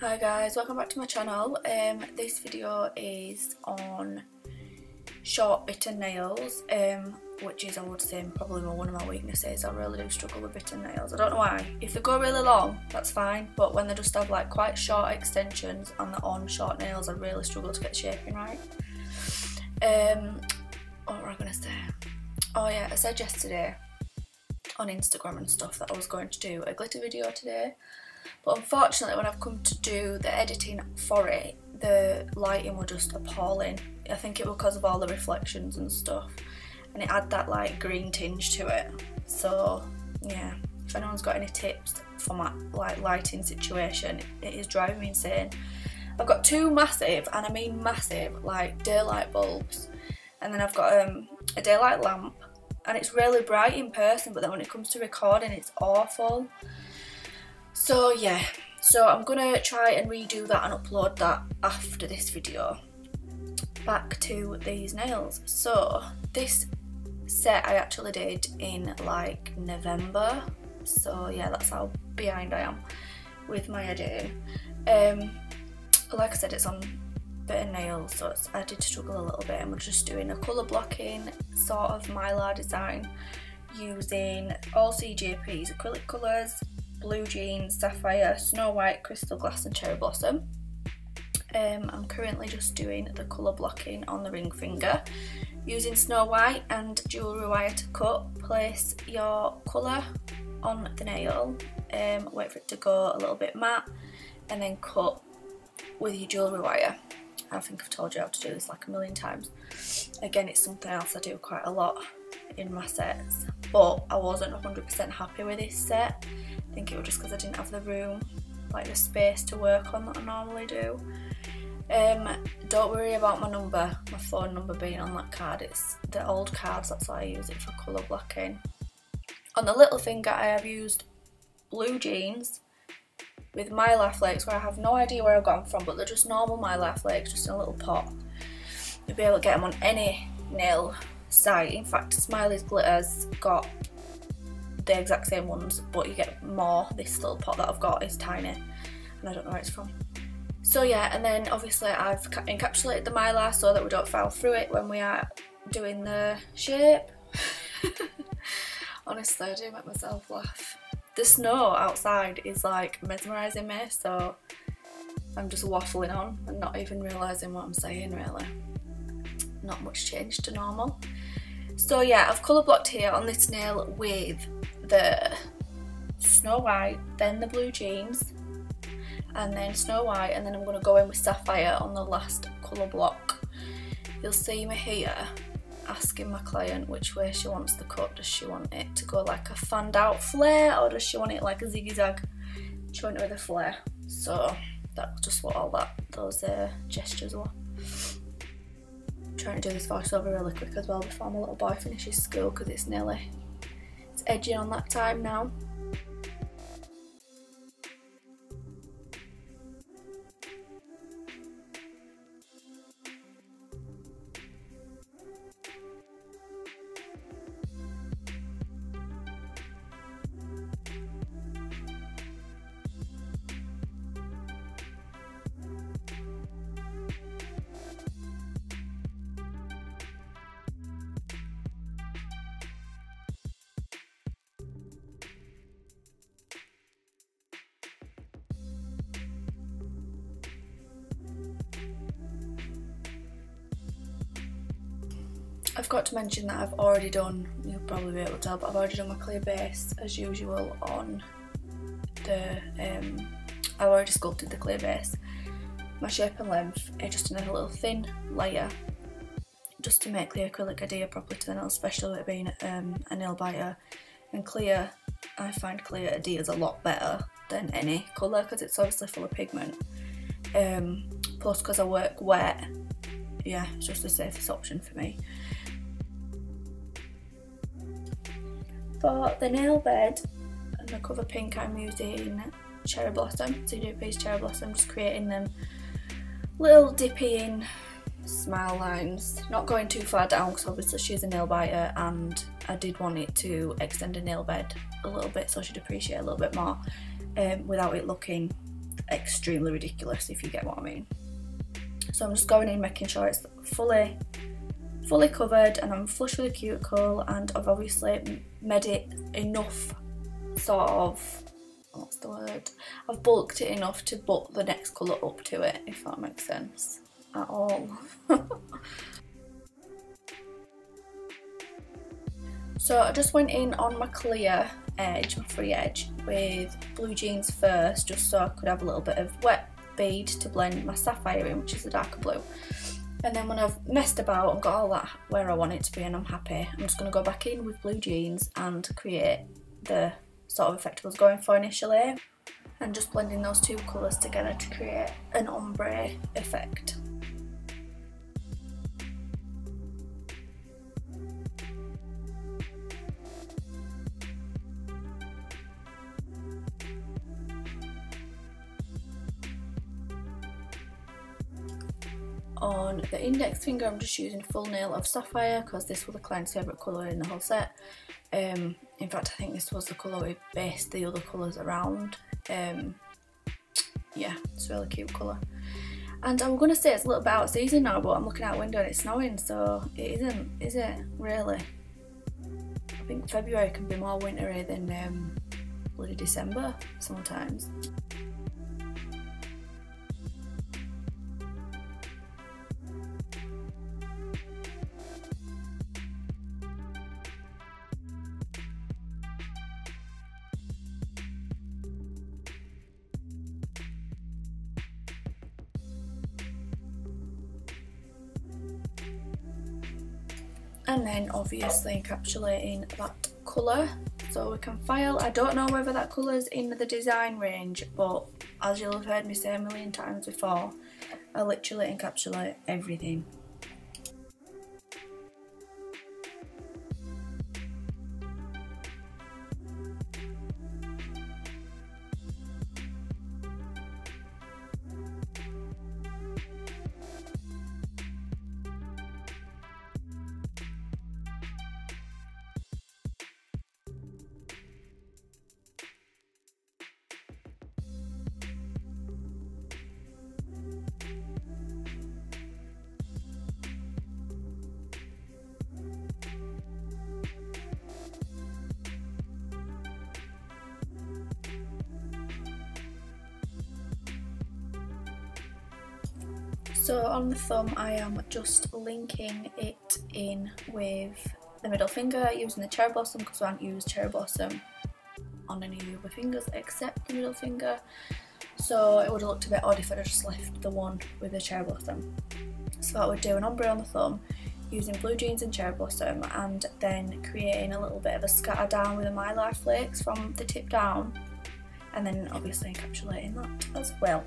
Hi guys, welcome back to my channel. This video is on short bitten nails, which is, I would say, probably one of my weaknesses. I really do struggle with bitten nails. I don't know why. If they go really long, that's fine, but when they just have like quite short extensions and they're on short nails, I really struggle to get the shaping right. What were I gonna say? Oh yeah, I said yesterday on Instagram and stuff that I was going to do a glitter video today. But unfortunately, when I've come to do the editing for it, the lighting was just appalling. I think it was because of all the reflections and stuff, and it had that like green tinge to it. So yeah, if anyone's got any tips for my like lighting situation, it is driving me insane. I've got two massive, and I mean massive, like daylight bulbs, and then I've got a daylight lamp, and it's really bright in person, but then when it comes to recording, it's awful. So yeah, so I'm gonna try and redo that and upload that after this video. Back to these nails. So this set I actually did in like November. So yeah, that's how behind I am with my editing. Like I said, it's on bitten nails, so I did struggle a little bit, and we're just doing a colour blocking sort of Mylar design using all CJP's acrylic colours, blue jeans, sapphire, snow white, crystal glass and cherry blossom. I'm currently just doing the colour blocking on the ring finger using snow white and jewellery wire to cut. Place your colour on the nail, wait for it to go a little bit matte, and then cut with your jewellery wire. I think I've told you how to do this like a million times. Again, it's something else I do quite a lot in my sets, but I wasn't 100% happy with this set. I think it was just because I didn't have the room, like the space to work on that I normally do. Don't worry about my phone number being on that card. It's the old cards, that's why I use it for colour blocking. On the little finger I have used blue jeans with Mylar flakes, where I have no idea where I've got them from, but they're just normal Mylar flakes, just in a little pot. You'll be able to get them on any nail site. In fact, Smiley's Glitter's got the exact same ones, but you get more. This little pot that I've got is tiny, and I don't know where it's from. So yeah, and then obviously I've encapsulated the Mylar so that we don't fall through it when we are doing the shape. Honestly, I do make myself laugh. The snow outside is like mesmerising me, so I'm just waffling on and not even realising what I'm saying really. Not much change to normal. So yeah, I've colour blocked here on this nail with the snow white, then the blue jeans, and then snow white, and then I'm going to go in with sapphire on the last colour block. You'll see me here asking my client which way she wants the cut. Does she want it to go like a fanned out flare, or does she want it like a zigzag? She went with a flare, so that's just what all those gestures were. I'm trying to do this voiceover really quick as well before my little boy finishes school, because it's edging on that time now. I've got to mention that I've already done, you'll probably be able to tell, but I've already done my clear base as usual on the, I've already sculpted the clear base. My shape and length is just in a little thin layer, just to make the acrylic adhere properly to the nail, especially with it being a nail biter. And clear, I find clear adheres a lot better than any colour, because it's obviously full of pigment. Plus, because I work wet, yeah, it's just the safest option for me. For the nail bed and the cover pink, I'm using cherry blossom, CJP's cherry blossom, just creating them little dippy in smile lines, not going too far down because obviously she's a nail biter, and I did want it to extend a nail bed a little bit so she'd appreciate a little bit more, without it looking extremely ridiculous, if you get what I mean. So I'm just going in, making sure it's fully covered, and I'm flush with a cuticle, and I've obviously made it enough, sort of, what's the word, I've bulked it enough to butt the next colour up to it, if that makes sense at all. So I just went in on my clear edge, my free edge, with blue jeans first, just so I could have a little bit of wet bead to blend my sapphire in, which is a darker blue. And then when I've messed about and got all that where I want it to be and I'm happy, I'm just going to go back in with blue jeans and create the sort of effect I was going for initially, and just blending those two colours together to create an ombre effect. On the index finger I'm just using full nail of sapphire, because this was the client's favourite colour in the whole set. In fact, I think this was the colour we based the other colours around. Yeah, it's a really cute colour. And I was going to say it's a little bit out of season now, but I'm looking out the window and it's snowing, so it isn't, is it, really? I think February can be more wintry than bloody December sometimes. And then obviously encapsulating that colour so we can file. I don't know whether that colour's in the design range, but as you'll have heard me say a million times before, I literally encapsulate everything. So on the thumb I am just linking it in with the middle finger using the cherry blossom, because I haven't used cherry blossom on any of the other fingers except the middle finger, so it would have looked a bit odd if I'd just left the one with the cherry blossom. So I would do an ombre on the thumb using blue jeans and cherry blossom, and then creating a little bit of a scatter down with the Mylar flakes from the tip down, and then obviously encapsulating that as well.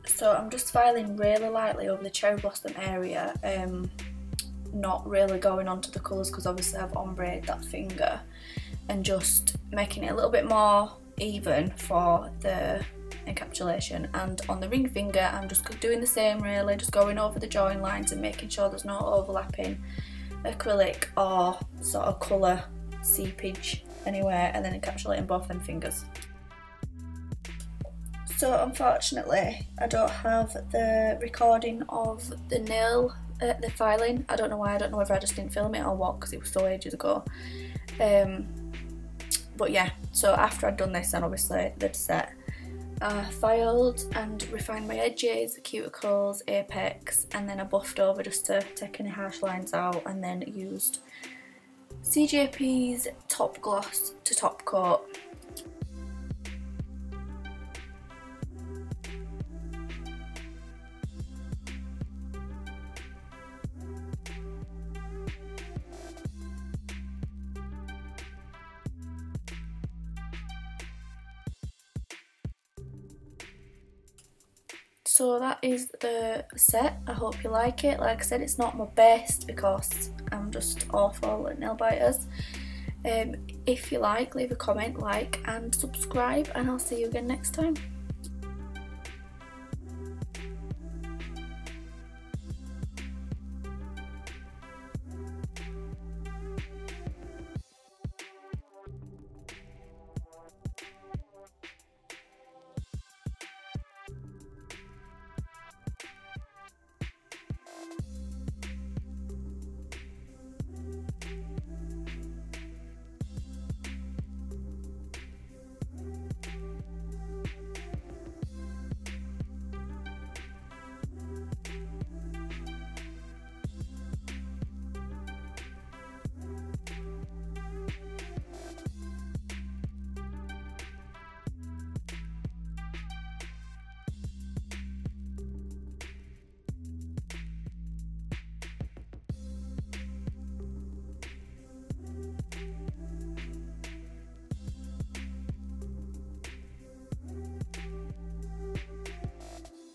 So I'm just filing really lightly over the cherry blossom area, not really going onto the colours because obviously I've ombre'd that finger, and just making it a little bit more even for the encapsulation, and on the ring finger I'm just doing the same really, just going over the join lines and making sure there's no overlapping acrylic or sort of colour seepage anywhere, and then encapsulating both them fingers. So unfortunately I don't have the recording of the nail, the filing. I don't know why, I don't know whether I just didn't film it or what, because it was so ages ago. But yeah, so after I'd done this, and obviously they'd set, I filed and refined my edges, cuticles, apex, and then I buffed over just to take any harsh lines out, and then used CJP's top gloss to top coat. So that is the set. I hope you like it. Like I said, it's not my best because I'm just awful at nail biters. If you like, leave a comment, like and subscribe, and I'll see you again next time.